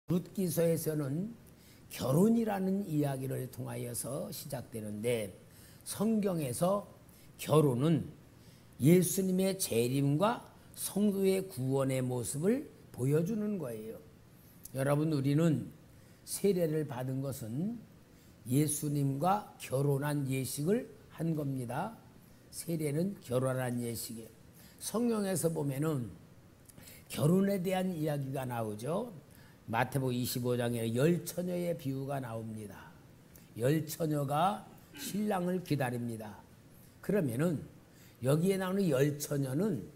룻기서에서는 결혼이라는 이야기를 통하여서 시작되는데, 성경에서 결혼은 예수님의 재림과 성도의 구원의 모습을 보여주는 거예요. 여러분, 우리는 세례를 받은 것은 예수님과 결혼한 예식을 한 겁니다. 세례는 결혼한 예식이에요. 성경에서 보면은 결혼에 대한 이야기가 나오죠. 마태복음 25장에 열처녀의 비유가 나옵니다. 열처녀가 신랑을 기다립니다. 그러면은 여기에 나오는 열처녀는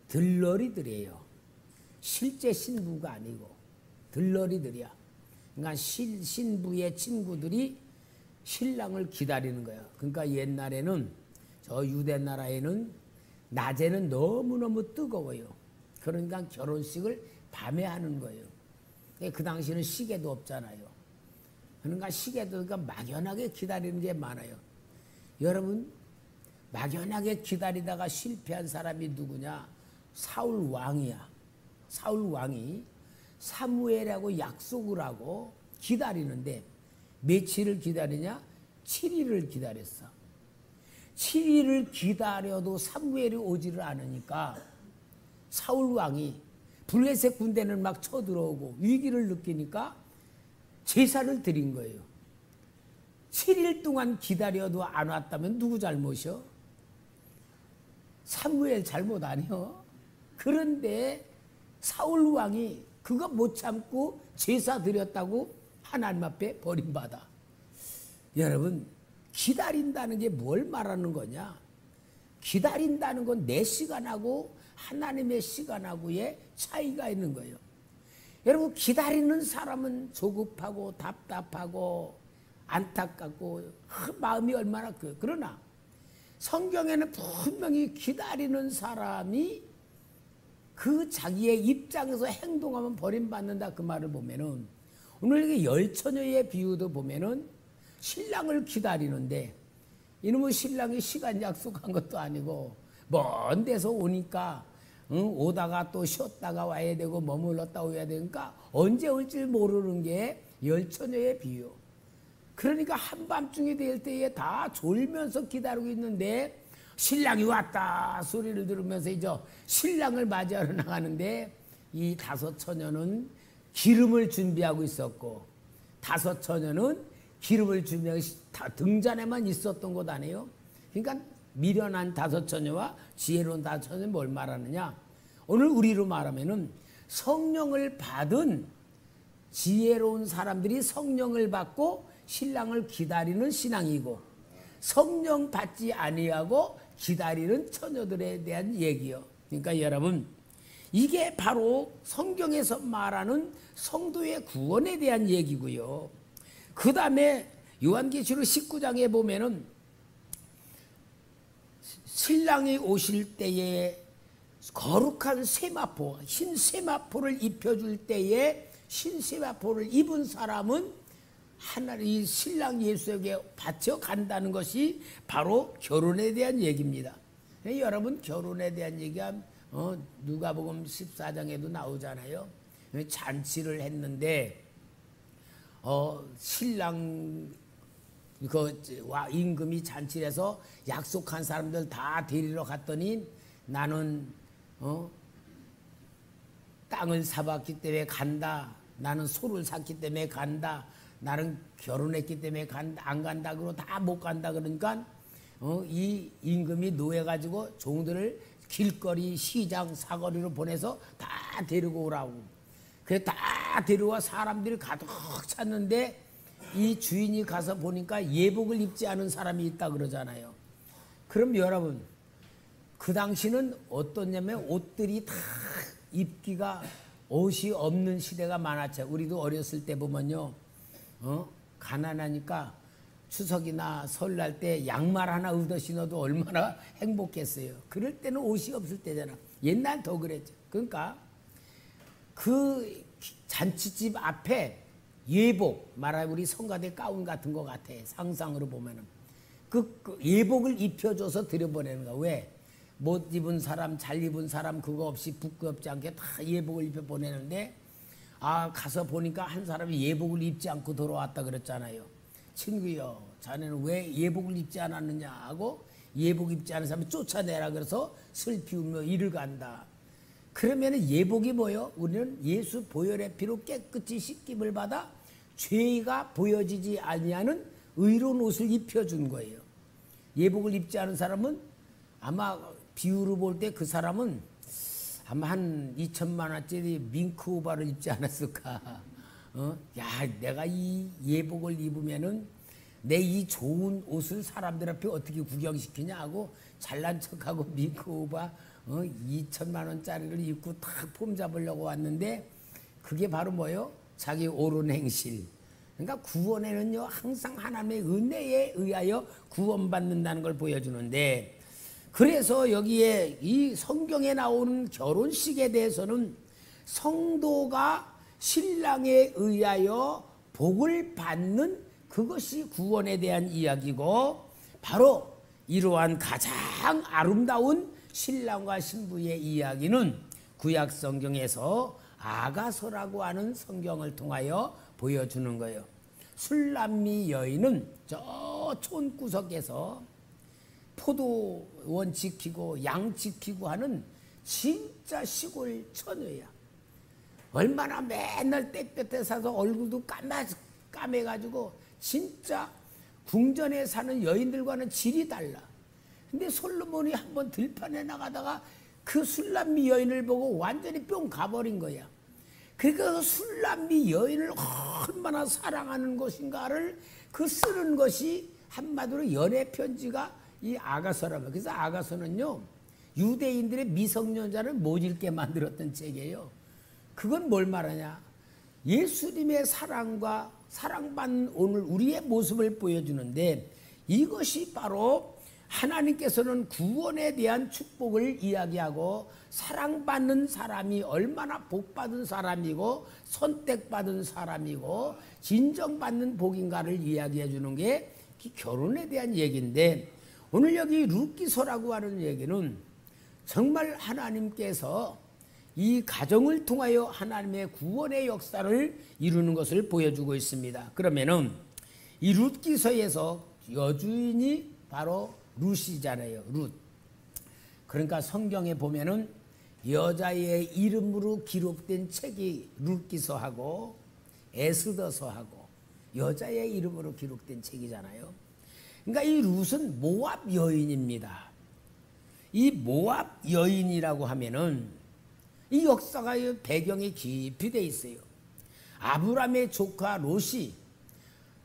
들러리들이에요. 실제 신부가 아니고 들러리들이야. 그러니까 신부의 친구들이 신랑을 기다리는 거예요. 그러니까 옛날에는 저 유대 나라에는 낮에는 너무너무 뜨거워요. 그러니까 결혼식을 밤에 하는 거예요. 그 당시에는 시계도 없잖아요. 그러니까 시계도 그러니까 막연하게 기다리는 게 많아요. 여러분, 막연하게 기다리다가 실패한 사람이 누구냐? 사울 왕이야. 사울 왕이 사무엘하고 약속을 하고 기다리는데 며칠을 기다리냐? 7일을 기다렸어. 7일을 기다려도 사무엘이 오지를 않으니까 사울 왕이 블레셋 군대는 막 쳐들어오고 위기를 느끼니까 제사를 드린 거예요. 7일 동안 기다려도 안 왔다면 누구 잘못이요? 사무엘 잘못 아니요? 그런데 사울 왕이 그거 못 참고 제사 드렸다고 하나님 앞에 버림받아. 여러분, 기다린다는 게 뭘 말하는 거냐? 기다린다는 건 내 시간하고 하나님의 시간하고의 차이가 있는 거예요. 여러분, 기다리는 사람은 조급하고 답답하고 안타깝고 마음이 얼마나 그러나 성경에는 분명히 기다리는 사람이 그 자기의 입장에서 행동하면 버림받는다, 그 말을 보면은 오늘 이게 열처녀의 비유도 보면은 신랑을 기다리는데 이놈의 신랑이 시간 약속한 것도 아니고 먼 데서 오니까 오다가 또 쉬었다가 와야 되고 머물렀다 오야 되니까 언제 올지 모르는 게 열처녀의 비유. 그러니까 한밤중이 될 때에 다 졸면서 기다리고 있는데 신랑이 왔다 소리를 들으면서 이제 신랑을 맞이하러 나가는데 이 다섯 처녀는 기름을 준비하고 있었고 다섯 처녀는 기름을 준비하고 등잔에만 있었던 것 아니에요? 그러니까 미련한 다섯 처녀와 지혜로운 다섯 처녀는 뭘 말하느냐? 오늘 우리로 말하면은 성령을 받은 지혜로운 사람들이 성령을 받고 신랑을 기다리는 신앙이고, 성령 받지 아니하고 기다리는 처녀들에 대한 얘기요. 그러니까 여러분, 이게 바로 성경에서 말하는 성도의 구원에 대한 얘기고요. 그 다음에 요한계시록 19장에 보면은 신랑이 오실 때에 거룩한 세마포, 흰 세마포를 입혀줄 때에 흰 세마포를 입은 사람은 하나님 신랑 예수에게 바쳐 간다는 것이 바로 결혼에 대한 얘기입니다. 여러분, 결혼에 대한 얘기가 누가복음 14장에도 나오잖아요. 잔치를 했는데 신랑 임금이 잔치를 해서 약속한 사람들 다 데리러 갔더니 나는 땅을 사봤기 때문에 간다. 나는 소를 샀기 때문에 간다. 나는 결혼했기 때문에 안 간다. 그러고 다 못 간다. 그러니까 이 임금이 노해가지고 종들을 길거리 시장 사거리로 보내서 다 데리고 오라고. 그래 다 데려와 사람들이 가득 찼는데 이 주인이 가서 보니까 예복을 입지 않은 사람이 있다 그러잖아요. 그럼 여러분, 그 당시는 어떻냐면 옷들이 다 입기가 옷이 없는 시대가 많았죠. 우리도 어렸을 때 보면요, 가난하니까 추석이나 설날 때 양말 하나 얻어 신어도 얼마나 행복했어요. 그럴 때는 옷이 없을 때잖아. 옛날 더 그랬죠. 그러니까 그 잔치집 앞에 예복, 말하면 우리 성가대 가운 같은 거 같아. 상상으로 보면은 그 예복을 입혀줘서 들여보내는 거야. 왜? 못 입은 사람, 잘 입은 사람 그거 없이 부끄럽지 않게 다 예복을 입혀 보내는데 가서 보니까 한 사람이 예복을 입지 않고 돌아왔다 그랬잖아요. 친구여, 자네는 왜 예복을 입지 않았느냐 하고 예복 입지 않은 사람을 쫓아내라 그래서 슬피 울며 이를 간다. 그러면 예복이 뭐요? 우리는 예수 보혈의 피로 깨끗이 씻김을 받아 죄가 보여지지 아니하는 의로운 옷을 입혀준 거예요. 예복을 입지 않은 사람은 아마 비유로 볼 때 그 사람은 아마 한 2천만 원짜리 밍크오바를 입지 않았을까. 야, 내가 이 예복을 입으면은 내 이 좋은 옷을 사람들 앞에 어떻게 구경시키냐 하고 잘난 척하고 밍크오바 2천만 원짜리를 입고 탁 폼 잡으려고 왔는데 그게 바로 뭐요? 자기 옳은 행실. 그러니까 구원에는요 항상 하나님의 은혜에 의하여 구원받는다는 걸 보여주는데, 그래서 여기에 이 성경에 나오는 결혼식에 대해서는 성도가 신랑에 의하여 복을 받는 그것이 구원에 대한 이야기고, 바로 이러한 가장 아름다운 신랑과 신부의 이야기는 구약 성경에서 아가서라고 하는 성경을 통하여 보여주는 거예요. 술람미 여인은 저 촌구석에서 포도원 지키고 양 지키고 하는 진짜 시골 처녀야. 얼마나 맨날 땡볕에 사서 얼굴도 까매가지고 진짜 궁전에 사는 여인들과는 질이 달라. 근데 솔로몬이 한번 들판에 나가다가 그 술람미 여인을 보고 완전히 뿅 가버린 거야. 그러니까 술람미 여인을 얼마나 사랑하는 것인가를 그 쓰는 것이 한마디로 연애 편지가 이 아가서라고. 그래서 아가서는요 유대인들의 미성년자를 못 읽게 만들었던 책이에요. 그건 뭘 말하냐? 예수님의 사랑과 사랑받는 오늘 우리의 모습을 보여주는데, 이것이 바로 하나님께서는 구원에 대한 축복을 이야기하고 사랑받는 사람이 얼마나 복받은 사람이고 선택받은 사람이고 진정받는 복인가를 이야기해 주는 게 결혼에 대한 얘기인데, 오늘 여기 룻기서라고 하는 얘기는 정말 하나님께서 이 가정을 통하여 하나님의 구원의 역사를 이루는 것을 보여주고 있습니다. 그러면은 이 룻기서에서 여주인이 바로 룻이잖아요. 룻. 그러니까 성경에 보면은 여자의 이름으로 기록된 책이 룻기서하고 에스더서하고 여자의 이름으로 기록된 책이잖아요. 그러니까 이 룻은 모압 여인입니다. 이 모압 여인이라고 하면은 이 역사가 배경이 깊이 돼 있어요. 아브라함의 조카 롯이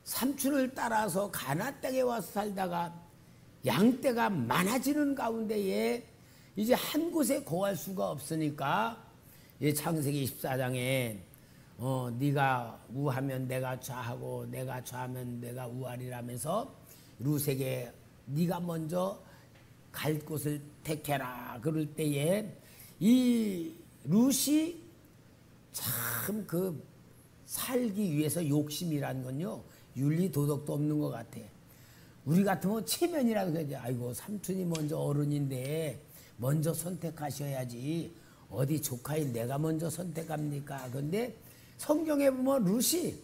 삼촌을 따라서 가나안 땅에 와서 살다가 양떼가 많아지는 가운데에 이제 한 곳에 거할 수가 없으니까 창세기 14장에 네가 우하면 내가 좌하고 내가 좌하면 내가 우하리라면서 룻에게 네가 먼저 갈 곳을 택해라 그럴 때에 이 룻이 참 그 살기 위해서 욕심이라는 건요 윤리 도덕도 없는 것 같아. 우리 같으면 체면이라고 해야지. 아이고 삼촌이 먼저 어른인데 먼저 선택하셔야지. 어디 조카인 내가 먼저 선택합니까? 근데 성경에 보면 롯이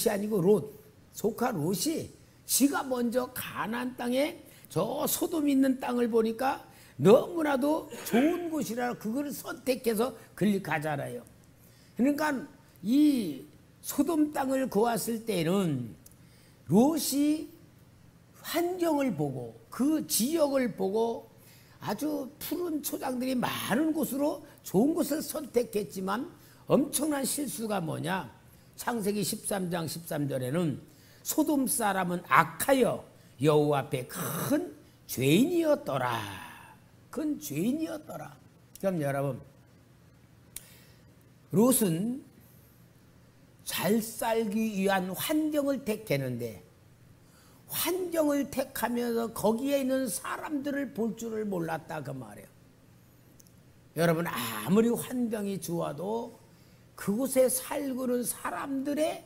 아니고 롯, 조카 롯이 지가 먼저 가나안 땅에 저 소돔 있는 땅을 보니까 너무나도 좋은 곳이라 그걸 선택해서 그리 가잖아요. 그러니까 이 소돔 땅을 고았을 때는 롯이 환경을 보고 그 지역을 보고 아주 푸른 초장들이 많은 곳으로 좋은 곳을 선택했지만 엄청난 실수가 뭐냐? 창세기 13장 13절에는 소돔 사람은 악하여 여호와 앞에 큰 죄인이었더라. 큰 죄인이었더라. 그럼 여러분, 롯은 잘 살기 위한 환경을 택했는데 환경을 택하면서 거기에 있는 사람들을 볼 줄을 몰랐다 그 말이에요. 여러분 아무리 환경이 좋아도 그곳에 살고는 사람들의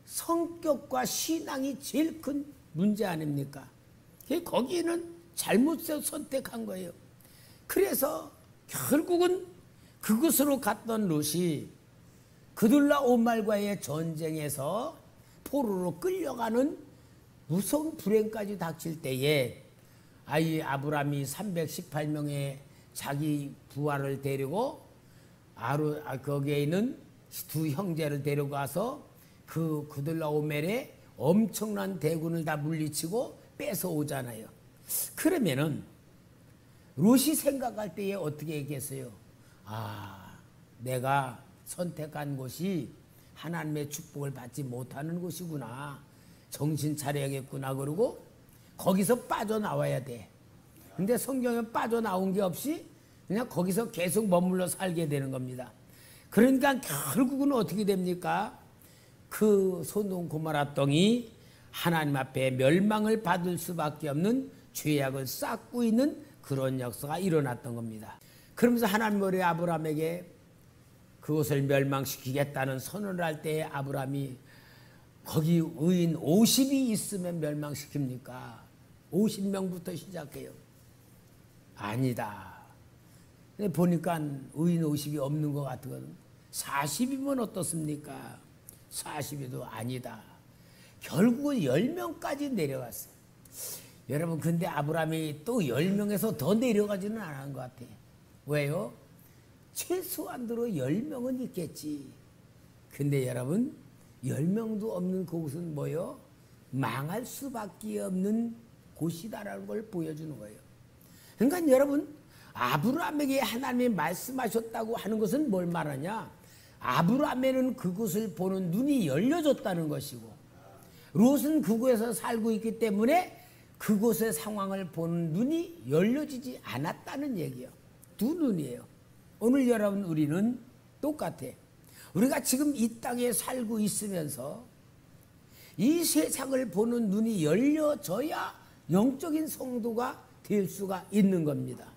성격과 신앙이 제일 큰 문제 아닙니까? 거기는 잘못 선택한 거예요. 그래서 결국은 그곳으로 갔던 롯이 그둘라오말과의 전쟁에서 포로로 끌려가는 무서운 불행까지 닥칠 때에 아이 아브람이 318명의 자기 부하를 데리고 거기에 있는 두 형제를 데리고 가서 그 그둘라오멜의 엄청난 대군을 다 물리치고 뺏어오잖아요. 그러면은 롯이 생각할 때에 어떻게 얘기했어요? 아, 내가 선택한 곳이 하나님의 축복을 받지 못하는 곳이구나. 정신 차려야겠구나. 그러고 거기서 빠져나와야 돼. 근데 성경에 빠져나온 게 없이 그냥 거기서 계속 머물러 살게 되는 겁니다. 그러니까 결국은 어떻게 됩니까? 그 소돔 고모라 땅이 하나님 앞에 멸망을 받을 수밖에 없는 죄악을 쌓고 있는 그런 역사가 일어났던 겁니다. 그러면서 하나님 우리 아브라함에게 그것을 멸망시키겠다는 선언을 할 때 아브라함이 거기 의인 50이 있으면 멸망시킵니까? 50명부터 시작해요. 아니다. 보니까 의인 50이 없는 것 같거든. 40이면 어떻습니까? 40이도 아니다. 결국은 10명까지 내려갔어요. 여러분, 근데 아브라함이 또 10명에서 더 내려가지는 않은 것 같아요. 왜요? 최소한으로 10명은 있겠지. 근데 여러분, 10명도 없는 그곳은 뭐요? 망할 수밖에 없는 곳이다라는 걸 보여주는 거예요. 그러니까 여러분, 아브라함에게 하나님이 말씀하셨다고 하는 것은 뭘 말하냐? 아브라함에는 그곳을 보는 눈이 열려졌다는 것이고, 롯은 그곳에서 살고 있기 때문에 그곳의 상황을 보는 눈이 열려지지 않았다는 얘기예요. 두 눈이에요. 오늘 여러분, 우리는 똑같아. 우리가 지금 이 땅에 살고 있으면서 이 세상을 보는 눈이 열려져야 영적인 성도가 될 수가 있는 겁니다.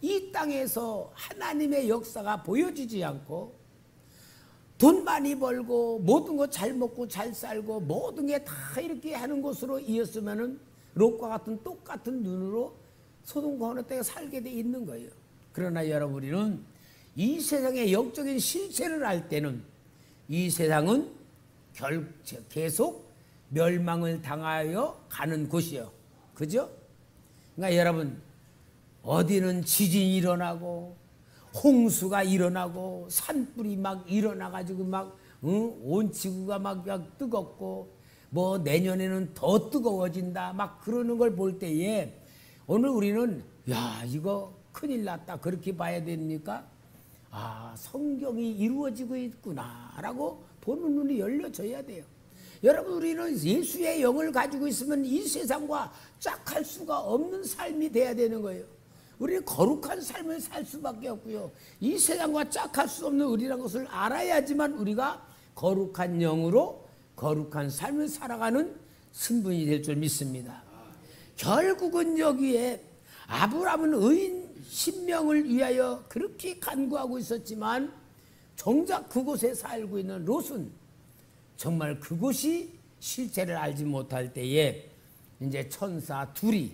이 땅에서 하나님의 역사가 보여지지 않고 돈 많이 벌고 모든 거 잘 먹고 잘 살고 모든 게 다 이렇게 하는 것으로 이었으면은 롯과 같은 똑같은 눈으로 소돔과 고모라 땅에 살게 돼 있는 거예요. 그러나 여러분, 우리는 이 세상의 영적인 실체를 알 때는 이 세상은 계속 멸망을 당하여 가는 곳이요. 그죠? 그러니까 여러분, 어디는 지진이 일어나고 홍수가 일어나고 산불이 막 일어나가지고 온 지구가 막 뜨겁고 뭐 내년에는 더 뜨거워진다 막 그러는 걸 볼 때에 오늘 우리는 야, 이거 큰일 났다 그렇게 봐야 됩니까? 아, 성경이 이루어지고 있구나라고 보는 눈이 열려져야 돼요. 여러분, 우리는 예수의 영을 가지고 있으면 이 세상과 짝할 수가 없는 삶이 돼야 되는 거예요. 우리는 거룩한 삶을 살 수밖에 없고요. 이 세상과 짝할 수 없는 우리라는 것을 알아야지만 우리가 거룩한 영으로 거룩한 삶을 살아가는 신분이 될 줄 믿습니다. 결국은 여기에 아브라함은 의인 10명을 위하여 그렇게 간구하고 있었지만 정작 그곳에 살고 있는 롯은 정말 그곳이 실체를 알지 못할 때에 이제 천사 둘이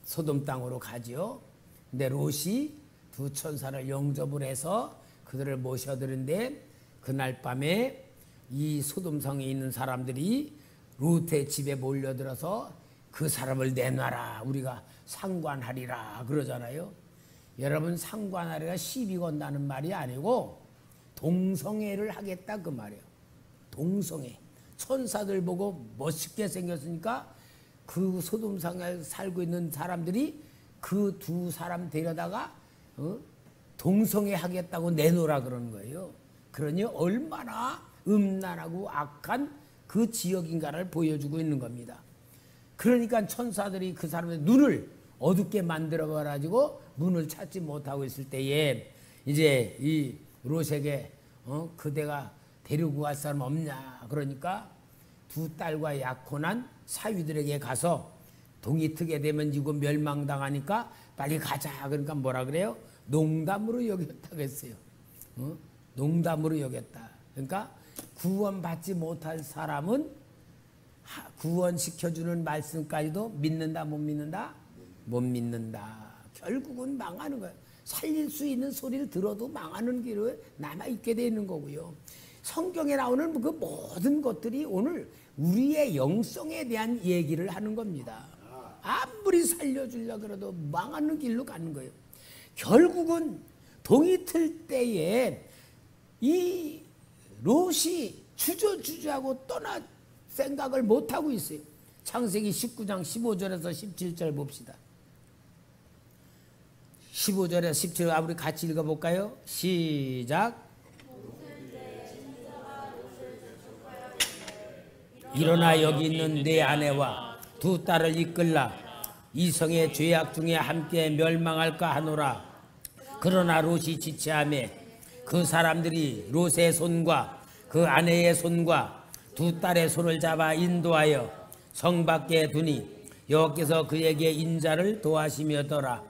소돔 땅으로 가죠. 근데 롯이 두 천사를 영접을 해서 그들을 모셔드는데 그날 밤에 이 소돔성에 있는 사람들이 롯의 집에 몰려들어서 그 사람을 내놔라, 우리가 상관하리라 그러잖아요. 여러분, 상관하리가 시비 건다는 말이 아니고 동성애를 하겠다 그 말이에요. 동성애. 천사들 보고 멋있게 생겼으니까 그 소돔성에 살고 있는 사람들이 그 두 사람 데려다가 동성애 하겠다고 내놓으라 그러는 거예요. 그러니 얼마나 음란하고 악한 그 지역인가를 보여주고 있는 겁니다. 그러니까 천사들이 그 사람의 눈을 어둡게 만들어가지고 문을 찾지 못하고 있을 때에 이제 이 롯에게 그대가 데리고 갈 사람 없냐 그러니까 두 딸과 약혼한 사위들에게 가서 동이 트게 되면 이거 멸망당하니까 빨리 가자. 그러니까 뭐라 그래요? 농담으로 여겼다고 했어요. 농담으로 여겼다. 그러니까 구원받지 못할 사람은 구원시켜주는 말씀까지도 믿는다 못 믿는다? 못 믿는다. 결국은 망하는 거예요. 살릴 수 있는 소리를 들어도 망하는 길에 남아있게 되는 거고요. 성경에 나오는 그 모든 것들이 오늘 우리의 영성에 대한 얘기를 하는 겁니다. 아무리 살려주려고 그래도 망하는 길로 가는 거예요. 결국은 동이 틀 때에 이 롯이 주저주저하고 떠날 생각을 못하고 있어요. 창세기 19장 15절에서 17절 봅시다. 15절에서 17절 우리 같이 읽어볼까요? 시작. 일어나 여기 있는 내 아내와 두 딸을 이끌라. 이성의 죄악 중에 함께 멸망할까 하노라. 그러나 롯이 지체하며 그 사람들이 롯의 손과 그 아내의 손과 두 딸의 손을 잡아 인도하여 성 밖에 두니 여호와께서 그에게 인자를 도하시며더라.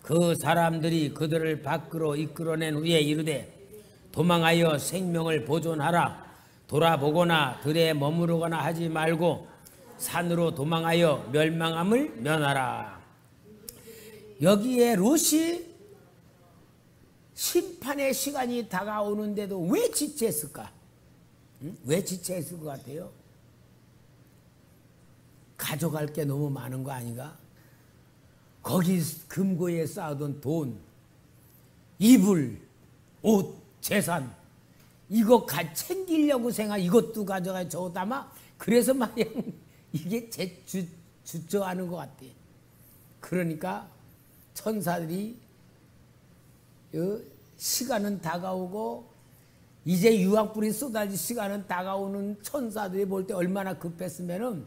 그 사람들이 그들을 밖으로 이끌어낸 후에 이르되 도망하여 생명을 보존하라. 돌아보거나 들에 머무르거나 하지 말고 산으로 도망하여 멸망함을 면하라. 여기에 롯이 심판의 시간이 다가오는데도 왜 지체했을까? 왜 지체했을 것 같아요? 가져갈 게 너무 많은 거 아닌가? 거기 금고에 쌓아둔 돈, 이불, 옷, 재산 이거 챙기려고 생각 이것도 가져가 저것도 아마 그래서 마냥 이게 주저하는 것 같아. 그러니까 천사들이 시간은 다가오고 이제 유황불이 쏟아질 시간은 다가오는 천사들이 볼 때 얼마나 급했으면은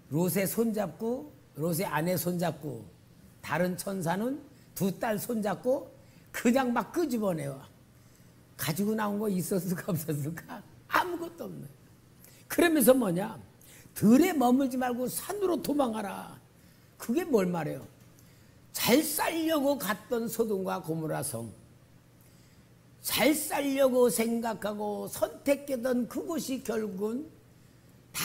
롯의 손잡고 롯의 아내 손잡고 다른 천사는 두 딸 손잡고 그냥 막 끄집어내와. 가지고 나온 거 있었을까 없었을까? 아무것도 없네. 그러면서 뭐냐? 들에 머물지 말고 산으로 도망가라. 그게 뭘 말해요? 잘 살려고 갔던 소돔과 고모라 성, 잘 살려고 생각하고 선택했던 그곳이 결국은 다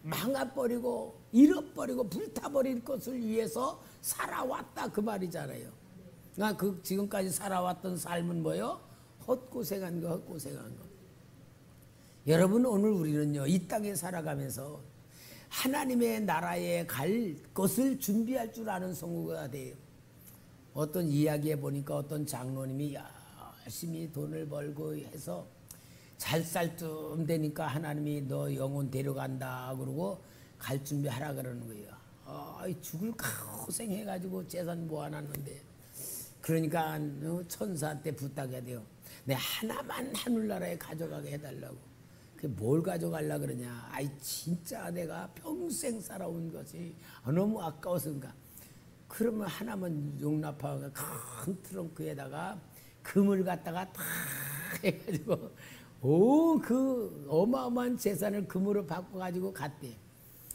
망해버리고 잃어버리고 불타버릴 것을 위해서 살아왔다 그 말이잖아요. 그러니까 그 지금까지 살아왔던 삶은 뭐예요? 헛고생한 거, 헛고생한 거. 여러분 오늘 우리는요 이 땅에 살아가면서 하나님의 나라에 갈 것을 준비할 줄 아는 성도가 돼요. 어떤 이야기에 보니까 어떤 장로님이 열심히 돈을 벌고 해서 잘 살 쯤 되니까 하나님이 너 영혼 데려간다 그러고 갈 준비하라 그러는 거예요. 죽을 고생해가지고 재산 모아놨는데 그러니까 천사한테 부탁해야 돼요. 내 하나만 하늘나라에 가져가게 해달라고. 그게 뭘 가져가려고 그러냐. 진짜 내가 평생 살아온 것이 너무 아까워서인가. 그러면 하나만 용납하고 큰 트렁크에다가 금을 갖다가 탁 해가지고 그 어마어마한 재산을 금으로 바꿔가지고 갔대.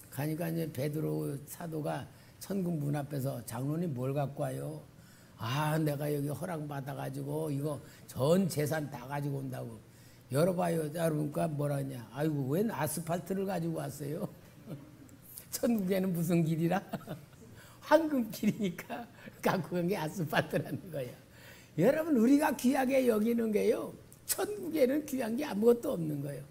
가니까 이제 베드로 사도가 천국 문 앞에서 장로님 뭘 갖고 와요? 내가 여기 허락받아가지고 이거 전 재산 다 가지고 온다고. 열어봐요. 여러분과 뭐라 하냐. 아이고 웬 아스팔트를 가지고 왔어요? 천국에는 무슨 길이라? 황금길이니까 갖고 간 게 아스팔트라는 거야. 여러분 우리가 귀하게 여기는 게요. 천국에는 귀한 게 아무것도 없는 거예요.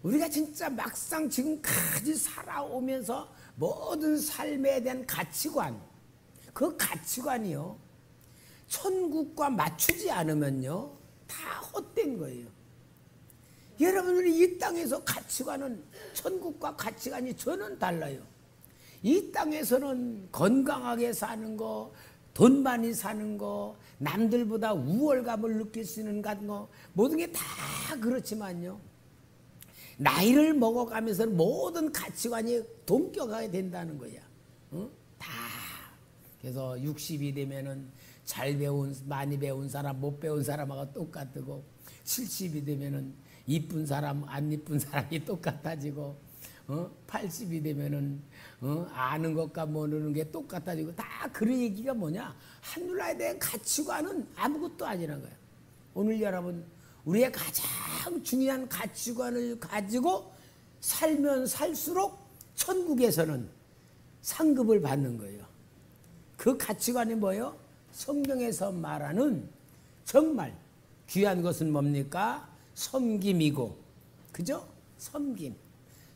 우리가 진짜 막상 지금까지 살아오면서 모든 삶에 대한 가치관, 그 가치관이요. 천국과 맞추지 않으면요. 다 헛된 거예요. 여러분들이 이 땅에서 가치관은 천국과 가치관이 전혀 달라요. 이 땅에서는 건강하게 사는 거, 돈 많이 사는 거, 남들보다 우월감을 느낄 수 있는 거 모든 게 다 그렇지만요. 나이를 먹어가면서 모든 가치관이 동격하게 된다는 거야. 다. 그래서 60이 되면은 잘 배운, 많이 배운 사람, 못 배운 사람하고 똑같고 70이 되면은 이쁜 사람, 안 이쁜 사람이 똑같아지고 80이 되면은 아는 것과 모르는 게 똑같아지고 다 그런 얘기가 뭐냐? 하늘나라에 대한 가치관은 아무것도 아니라는 거예요. 오늘 여러분 우리의 가장 중요한 가치관을 가지고 살면 살수록 천국에서는 상급을 받는 거예요. 그 가치관이 뭐예요? 성경에서 말하는 정말 귀한 것은 뭡니까? 섬김이고, 그죠? 섬김.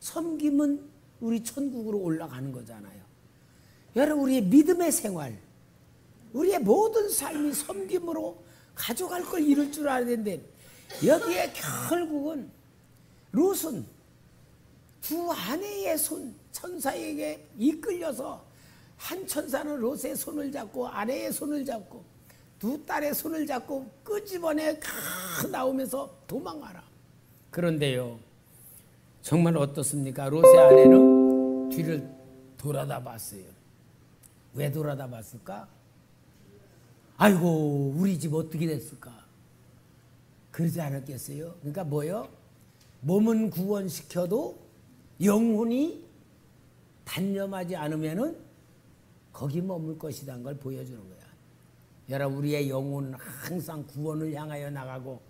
섬김은 우리 천국으로 올라가는 거잖아요. 여러분, 우리의 믿음의 생활, 우리의 모든 삶이 섬김으로 가져갈 걸 이룰 줄 알아야 되는데, 여기에 결국은 롯은 두 아내의 손, 천사에게 이끌려서, 한 천사는 롯의 손을 잡고 아내의 손을 잡고 두 딸의 손을 잡고 끄집어내 나오면서 도망가라. 그런데요, 정말 어떻습니까? 롯의 아내는 뒤를 돌아다 봤어요. 왜 돌아다 봤을까? 아이고, 우리 집 어떻게 됐을까? 그러지 않았겠어요? 그러니까 뭐요? 몸은 구원시켜도 영혼이 단념하지 않으면은 거기 머물 것이라는 걸 보여주는 거야. 여러분, 우리의 영혼은 항상 구원을 향하여 나가고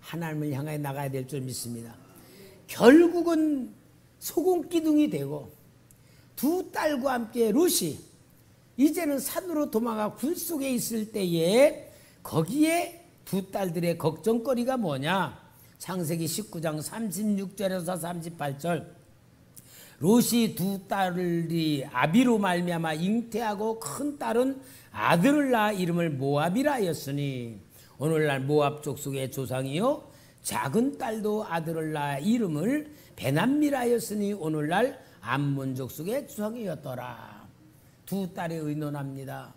하나님을 향하여 나가야 될 줄 믿습니다. 결국은 소금기둥이 되고 두 딸과 함께 롯이 이제는 산으로 도망가 굴 속에 있을 때에 거기에 두 딸들의 걱정거리가 뭐냐? 창세기 19장 36절에서 38절. 롯이 두 딸이 아비로 말미암아 잉태하고 큰 딸은 아들을 낳아 이름을 모압이라 하였으니, 오늘날 모압 족속의 조상이요 작은 딸도 아들을 낳아 이름을 베남미라 하였으니 오늘날 암몬 족속의 조상이었더라. 두 딸이 의논합니다.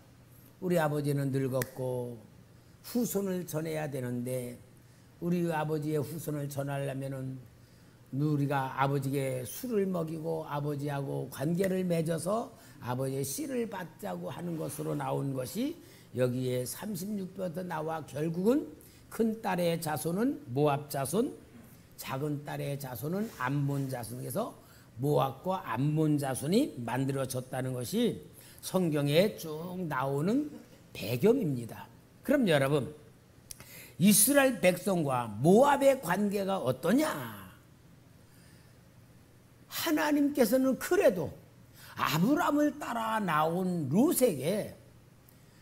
우리 아버지는 늙었고 후손을 전해야 되는데, 우리 아버지의 후손을 전하려면은 우리가 아버지에게 술을 먹이고 아버지하고 관계를 맺어서 아버지의 씨를 받자고 하는 것으로 나온 것이 여기에 36부터 나와 결국은 큰 딸의 자손은 모압 자손, 작은 딸의 자손은 암몬 자손에서 모압과 암몬 자손이 만들어졌다는 것이 성경에 쭉 나오는 배경입니다. 그럼 여러분, 이스라엘 백성과 모압의 관계가 어떠냐? 하나님께서는 그래도 아브라함을 따라 나온 롯에게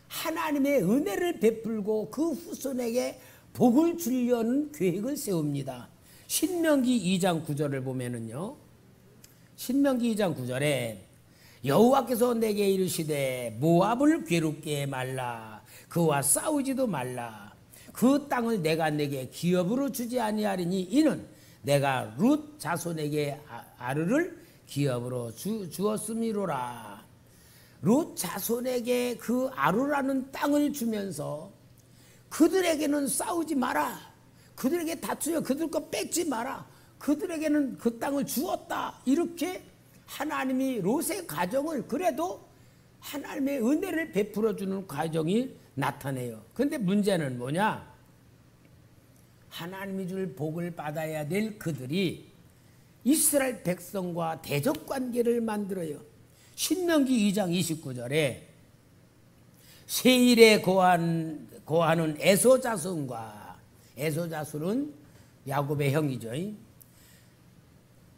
하나님의 은혜를 베풀고 그 후손에게 복을 주려는 계획을 세웁니다. 신명기 2장 9절을 보면은요, 신명기 2장 9절에 여호와께서 내게 이르시되 모압을 괴롭게 말라, 그와 싸우지도 말라. 그 땅을 내가 내게 기업으로 주지 아니하리니 이는 내가 룻 자손에게 아르를 기업으로 주었음이로라. 룻 자손에게 그 아르라는 땅을 주면서 그들에게는 싸우지 마라, 그들에게 다투어 그들 거 뺏지 마라, 그들에게는 그 땅을 주었다. 이렇게 하나님이 롯의 가정을 그래도 하나님의 은혜를 베풀어 주는 과정이 나타내요. 그런데 문제는 뭐냐? 하나님이 줄 복을 받아야 될 그들이 이스라엘 백성과 대적관계를 만들어요. 신명기 2장 29절에 세일에 거하는 에서 자손과, 에서 자손은 야곱의 형이죠.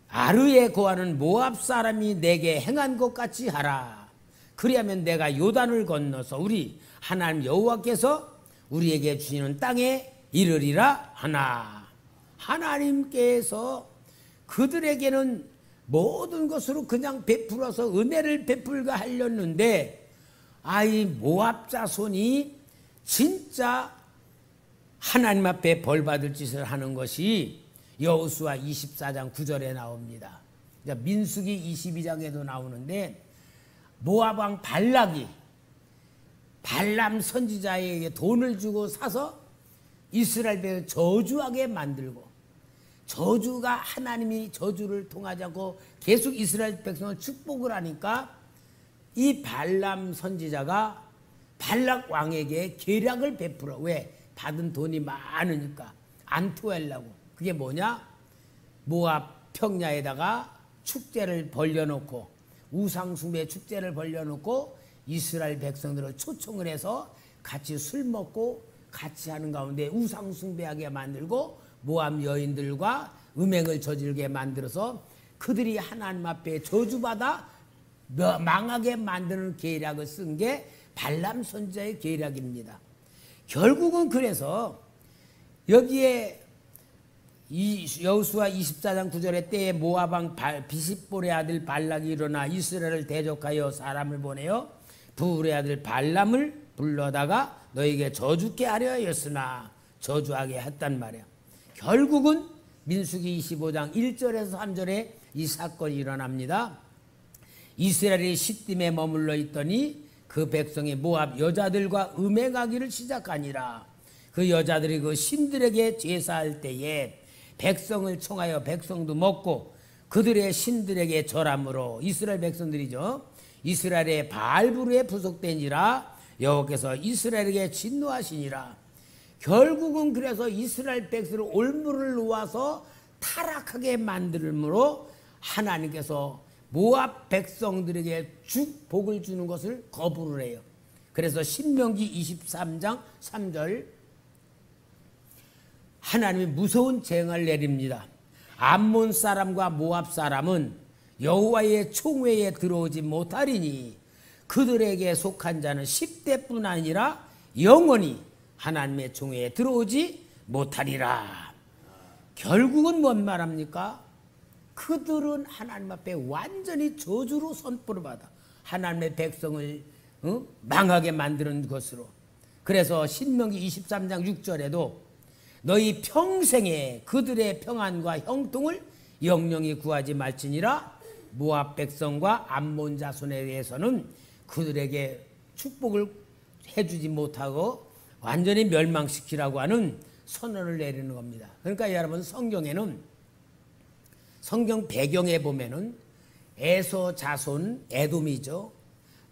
아르에 거하는 모압 사람이 내게 행한 것 같이 하라. 그리하면 내가 요단을 건너서 우리 하나님 여호와께서 우리에게 주시는 땅에 이르리라 하나. 하나님께서 그들에게는 모든 것으로 그냥 베풀어서 은혜를 베풀가 하렸는데, 아이 모압 자손이 진짜 하나님 앞에 벌받을 짓을 하는 것이 여호수아 24장 9절에 나옵니다. 민수기 22장에도 나오는데, 모압 왕 발락이 발람 선지자에게 돈을 주고 사서 이스라엘 백성을 저주하게 만들고, 저주가 하나님이 저주를 통하지 않고 계속 이스라엘 백성을 축복을 하니까 이 발람 선지자가 발락 왕에게 계략을 베풀어. 왜? 받은 돈이 많으니까 안 토하려고. 그게 뭐냐? 모압 평야에다가 축제를 벌려놓고, 우상숭배 축제를 벌려놓고 이스라엘 백성들을 초청을 해서 같이 술 먹고 같이 하는 가운데 우상숭배하게 만들고 모압 여인들과 음행을 저지르게 만들어서 그들이 하나님 앞에 저주받아 망하게 만드는 계략을 쓴 게 발람 선지자의 계략입니다. 결국은 그래서 여기에 여호수아 24장 9절의 때에 모압 왕 비십볼의 아들 발락이 일어나 이스라엘을 대적하여 사람을 보내어 부울의 아들 발람을 불러다가 너에게 저주케 하려 하였으나 저주하게 했단 말이야. 결국은 민수기 25장 1절에서 3절에 이 사건이 일어납니다. 이스라엘이 시딤에 머물러 있더니 그 백성이 모압 여자들과 음행하기를 시작하니라. 그 여자들이 그 신들에게 제사할 때에 백성을 청하여 백성도 먹고 그들의 신들에게 절함으로 이스라엘 백성들이죠. 이스라엘의 바알부르에 부속되니라. 여호와께서 이스라엘에게 진노하시니라. 결국은 그래서 이스라엘 백성을 올무를 놓아서 타락하게 만들므로 하나님께서 모압 백성들에게 복을 주는 것을 거부를 해요. 그래서 신명기 23장 3절 하나님이 무서운 재앙을 내립니다. 암몬 사람과 모압 사람은 여호와의 총회에 들어오지 못하리니 그들에게 속한 자는 10대뿐 아니라 영원히 하나님의 총회에 들어오지 못하리라. 결국은 뭔 말합니까? 그들은 하나님 앞에 완전히 저주로 선포를 받아 하나님의 백성을 망하게 만드는 것으로. 그래서 신명기 23장 6절에도 너희 평생에 그들의 평안과 형통을 영영히 구하지 말지니라. 모압 백성과 암몬 자손에 대해서는 그들에게 축복을 해주지 못하고 완전히 멸망시키라고 하는 선언을 내리는 겁니다. 그러니까 여러분 성경에는 성경 배경에 보면은 에서 자손 에돔이죠.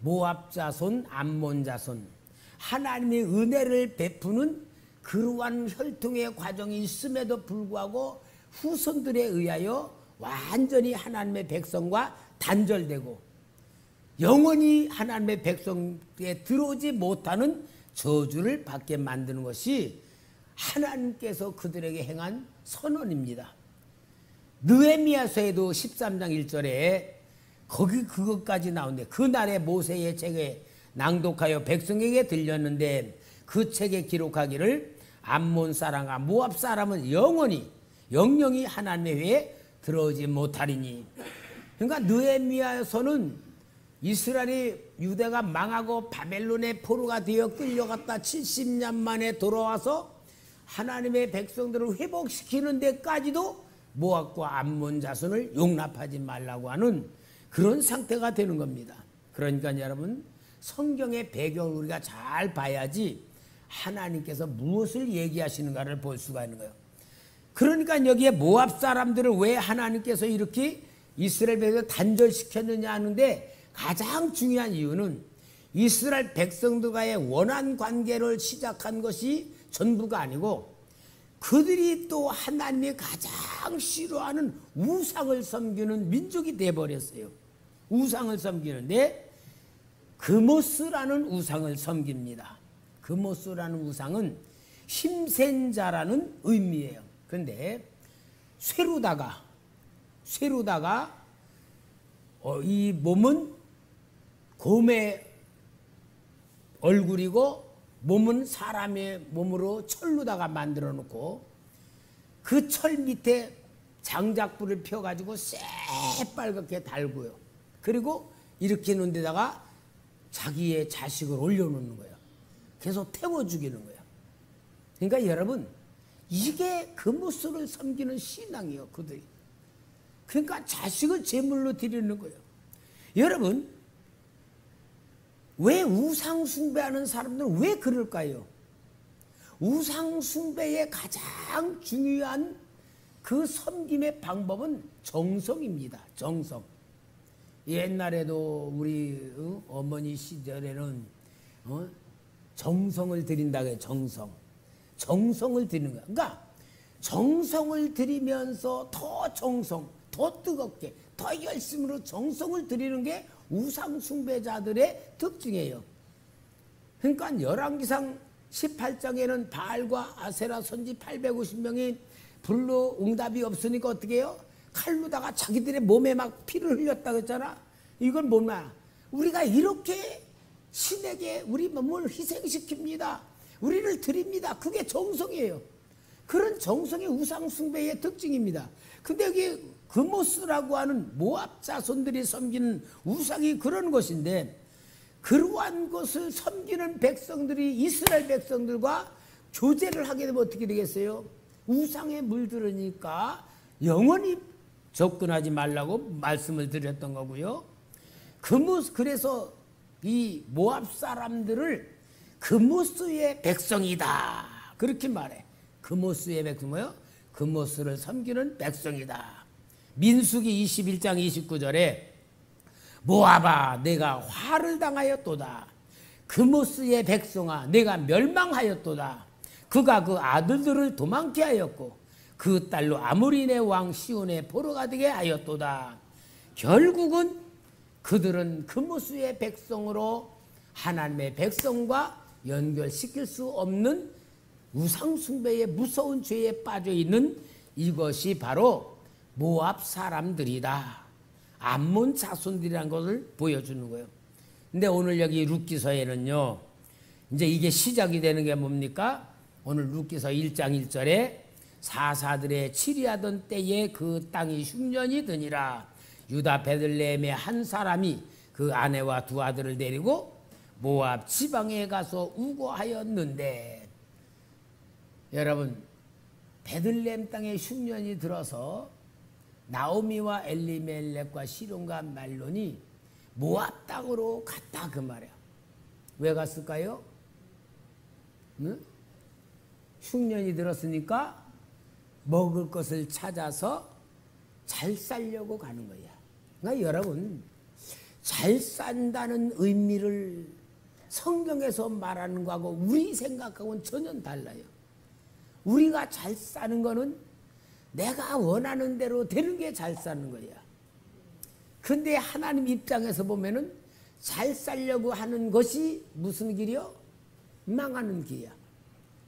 모압 자손 암몬 자손 하나님의 은혜를 베푸는 그러한 혈통의 과정이 있음에도 불구하고 후손들에 의하여 완전히 하나님의 백성과 단절되고 영원히 하나님의 백성에 들어오지 못하는 저주를 받게 만드는 것이 하나님께서 그들에게 행한 선언입니다. 느헤미야서에도 13장 1절에 거기 그것까지 나오는데 그날에 모세의 책에 낭독하여 백성에게 들렸는데 그 책에 기록하기를 암몬 사람과 모압 사람은 영영히 하나님의 회에 들어오지 못하리니. 그러니까 느헤미야서는 이스라엘이 유대가 망하고 바벨론의 포로가 되어 끌려갔다 70년 만에 돌아와서 하나님의 백성들을 회복시키는 데까지도 모압과 암몬 자손을 용납하지 말라고 하는 그런 상태가 되는 겁니다. 그러니까 여러분 성경의 배경을 우리가 잘 봐야지 하나님께서 무엇을 얘기하시는가를 볼 수가 있는 거예요. 그러니까 여기에 모압 사람들을 왜 하나님께서 이렇게 이스라엘 백성을 단절시켰느냐 하는데 가장 중요한 이유는 이스라엘 백성들과의 원한 관계를 시작한 것이 전부가 아니고 그들이 또 하나님이 가장 싫어하는 우상을 섬기는 민족이 되어버렸어요. 우상을 섬기는데 그모스라는 우상을 섬깁니다. 그모스라는 우상은 힘센 자라는 의미예요. 그런데 쇠로다가 이 몸은 곰의 얼굴이고 몸은 사람의 몸으로 철로다가 만들어 놓고 그 철 밑에 장작불을 펴가지고 새빨갛게 달고요. 그리고 이렇게 놓은 데다가 자기의 자식을 올려놓는 거예요. 계속 태워 죽이는 거예요. 그러니까 여러분 이게 그모스를 섬기는 신앙이에요. 그들이. 그러니까 자식을 제물로 드리는 거예요. 여러분 왜 우상 숭배하는 사람들은 왜 그럴까요? 우상 숭배의 가장 중요한 그 섬김의 방법은 정성입니다. 정성. 옛날에도 우리 어머니 시절에는 정성을 드린다고 해요. 정성을 드리는 거야. 그러니까 정성을 드리면서 더 정성, 더 뜨겁게, 더 열심으로 정성을 드리는 게 우상 숭배자들의 특징이에요. 그러니까 열왕기상 18장에는 바알과 아세라 선지 850명이 불로 응답이 없으니까 어떻게 해요? 칼로다가 자기들의 몸에 막 피를 흘렸다고 했잖아. 이건 뭐냐? 우리가 이렇게 신에게 우리 몸을 희생시킵니다. 우리를 드립니다. 그게 정성이에요. 그런 정성이 우상숭배의 특징입니다. 근데 여기 그모스라고 하는 모압 자손들이 섬기는 우상이 그런 것인데, 그러한 것을 섬기는 백성들이 이스라엘 백성들과 교제를 하게 되면 어떻게 되겠어요? 우상에 물들으니까 영원히 접근하지 말라고 말씀을 드렸던 거고요. 그래서 이 모압 사람들을 그모스의 백성이다 그렇게 말해. 그모스의 백성 뭐요? 그모스를 섬기는 백성이다. 민수기 21장 29절에 모압아 내가 화를 당하였도다. 그모스의 백성아 내가 멸망하였도다. 그가 그 아들들을 도망케 하였고 그 딸로 아모리네 왕 시온에 포로가 되게 하였도다. 결국은 그들은 그모스의 백성으로 하나님의 백성과 연결시킬 수 없는 우상숭배의 무서운 죄에 빠져있는 이것이 바로 모압 사람들이다. 암몬 자손들이라는 것을 보여주는 거예요. 근데 오늘 여기 룻기서에는요, 이제 이게 시작이 되는 게 뭡니까? 오늘 룻기서 1장 1절에 사사들의 치리하던 때에 그 땅이 흉년이 드니라. 유다 베들레헴의 한 사람이 그 아내와 두 아들을 데리고 모압 지방에 가서 우거하였는데, 여러분 베들레헴 땅에 흉년이 들어서 나오미와 엘리멜렉과 시론과 말론이 모압 땅으로 갔다 그 말이야. 왜 갔을까요? 응? 흉년이 들었으니까 먹을 것을 찾아서 잘 살려고 가는 거야. 그러니까 여러분 잘 산다는 의미를 성경에서 말하는 거하고 우리 생각하고는 전혀 달라요. 우리가 잘 사는 거는 내가 원하는 대로 되는 게 잘 사는 거야. 근데 하나님 입장에서 보면은 잘 살려고 하는 것이 무슨 길이요? 망하는 길이야.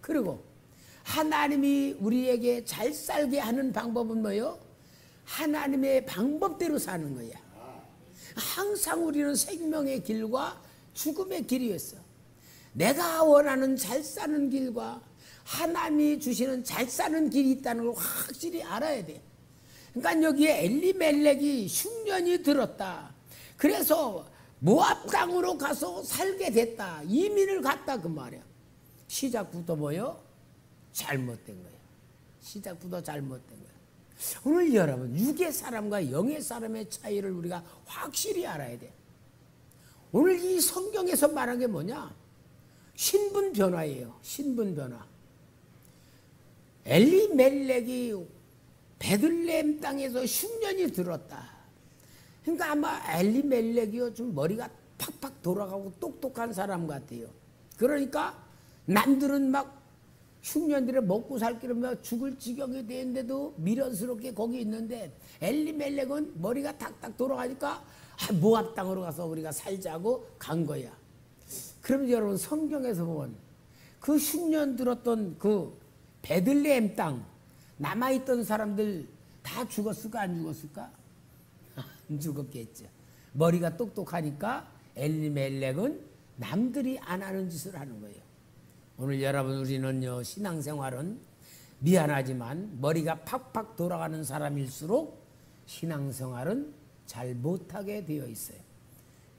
그리고 하나님이 우리에게 잘 살게 하는 방법은 뭐예요? 하나님의 방법대로 사는 거야. 항상 우리는 생명의 길과 죽음의 길이 있어. 내가 원하는 잘 사는 길과 하나님이 주시는 잘 사는 길이 있다는 걸 확실히 알아야 돼. 그러니까 여기에 엘리멜렉이 흉년이 들었다. 그래서 모압 땅으로 가서 살게 됐다. 이민을 갔다 그 말이야. 시작부터 뭐요? 잘못된 거예요. 시작부터 잘못된 거예요. 오늘 여러분 육의 사람과 영의 사람의 차이를 우리가 확실히 알아야 돼. 오늘 이 성경에서 말한 게 뭐냐? 신분 변화예요. 신분 변화. 엘리멜렉이 베들레헴 땅에서 흉년이 들었다. 그러니까 아마 엘리멜렉이요 좀 머리가 팍팍 돌아가고 똑똑한 사람 같아요. 그러니까 남들은 막 흉년들에 먹고 살 길을 죽을 지경이 되는데도 미련스럽게 거기 있는데 엘리멜렉은 머리가 탁탁 돌아가니까 모압 땅으로 가서 우리가 살자고 간 거야. 그러면 여러분 성경에서 보면 그 흉년 들었던 그 베들레헴 땅 남아있던 사람들 다 죽었을까 안 죽었을까? 안 죽었겠죠. 머리가 똑똑하니까 엘리멜렉은 남들이 안 하는 짓을 하는 거예요. 오늘 여러분 우리는요 신앙생활은 미안하지만 머리가 팍팍 돌아가는 사람일수록 신앙생활은 잘 못하게 되어 있어요.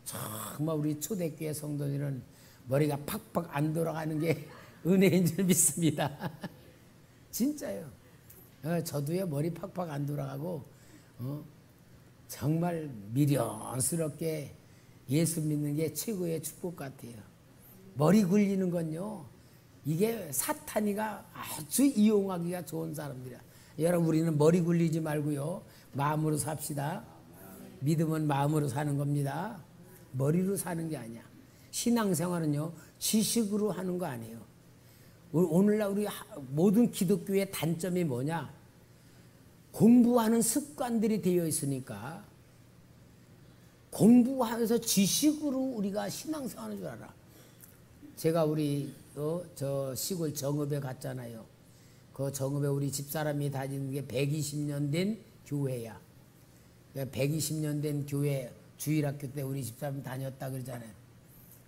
정말 우리 초대교회 성도들은 머리가 팍팍 안 돌아가는 게 은혜인 줄 믿습니다. 진짜요. 저도요 머리 팍팍 안 돌아가고 정말 미련스럽게 예수 믿는 게 최고의 축복 같아요. 머리 굴리는 건요 이게 사탄이가 아주 이용하기가 좋은 사람들이야. 여러분 우리는 머리 굴리지 말고요 마음으로 삽시다. 믿음은 마음으로 사는 겁니다. 머리로 사는 게 아니야. 신앙생활은요 지식으로 하는 거 아니에요. 오늘날 우리 모든 기독교의 단점이 뭐냐? 공부하는 습관들이 되어 있으니까 공부하면서 지식으로 우리가 신앙생활하는 줄 알아. 제가 우리 저 시골 정읍에 갔잖아요. 그 정읍에 우리 집사람이 다니는 게 120년 된 교회야. 120년 된 교회 주일학교 때 우리 집사람이 다녔다 그러잖아요.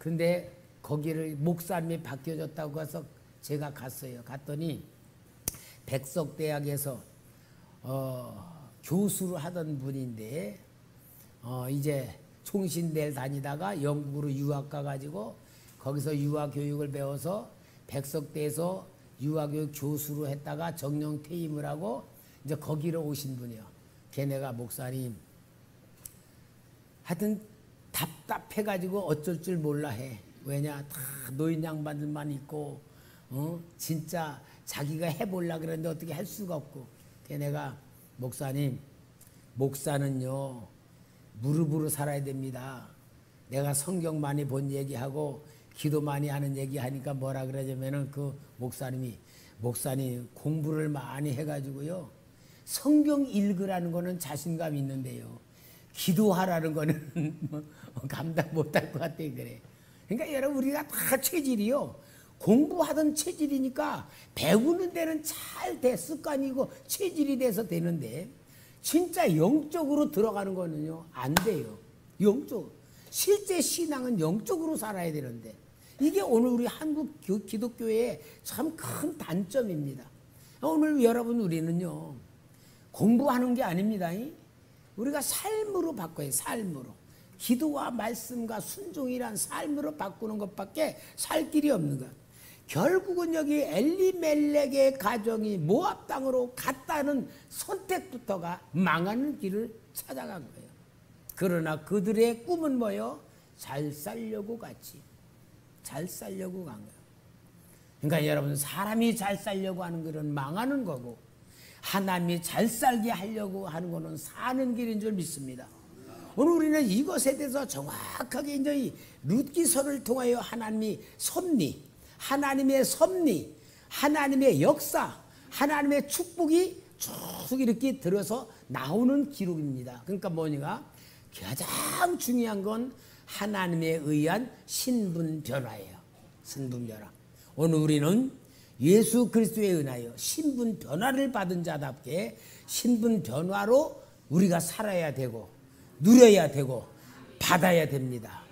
근데 거기를 목사님이 바뀌어졌다고 해서 제가 갔어요. 갔더니 백석대학에서 교수를 하던 분인데 이제 총신대를 다니다가 영국으로 유학 가가지고 거기서 유아교육을 배워서 백석대에서 유아교육 교수로 했다가 정령 퇴임을 하고 이제 거기로 오신 분이요. 걔네가 목사님 하여튼 답답해가지고 어쩔 줄 몰라 해. 왜냐 다 노인 양반들만 있고 진짜 자기가 해보려 그러는데 어떻게 할 수가 없고 걔네가 목사님 목사는요 무릎으로 살아야 됩니다. 내가 성경 많이 본 얘기하고 기도 많이 하는 얘기하니까 뭐라 그러냐면은 그 목사님 공부를 많이 해가지고요 성경 읽으라는 거는 자신감 있는데요 기도하라는 거는 감당 못할 것 같아 그래. 그러니까 여러분 우리가 다 체질이요 공부하던 체질이니까 배우는 데는 잘 돼 습관이고 체질이 돼서 되는데 진짜 영적으로 들어가는 거는요 안 돼요. 영적 실제 신앙은 영적으로 살아야 되는데 이게 오늘 우리 한국 기독교의 참 큰 단점입니다. 오늘 여러분 우리는요 공부하는 게 아닙니다. 우리가 삶으로 바꿔요. 삶으로 기도와 말씀과 순종이란 삶으로 바꾸는 것밖에 살 길이 없는 거야. 결국은 여기 엘리멜렉의 가정이 모압 땅으로 갔다는 선택부터가 망하는 길을 찾아간 거예요. 그러나 그들의 꿈은 뭐예요? 잘 살려고 갔지. 잘 살려고 간 거예요. 그러니까 여러분 사람이 잘 살려고 하는 길은 망하는 거고 하나님이 잘 살게 하려고 하는 거는 사는 길인 줄 믿습니다. 오늘 우리는 이것에 대해서 정확하게 이제 이 룻기서를 통하여 하나님이 섭리, 하나님의 섭리, 하나님의 역사, 하나님의 축복이 쭉 이렇게 들어서 나오는 기록입니다. 그러니까 뭐니까 가장 중요한 건 하나님에 의한 신분 변화예요. 신분 변화. 오늘 우리는 예수 그리스도에 의하여 신분 변화를 받은 자답게 신분 변화로 우리가 살아야 되고 누려야 되고 받아야 됩니다.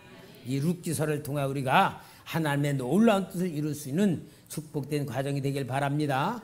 이 룻기서를 통해 우리가 하나님의 놀라운 뜻을 이룰 수 있는 축복된 과정이 되길 바랍니다.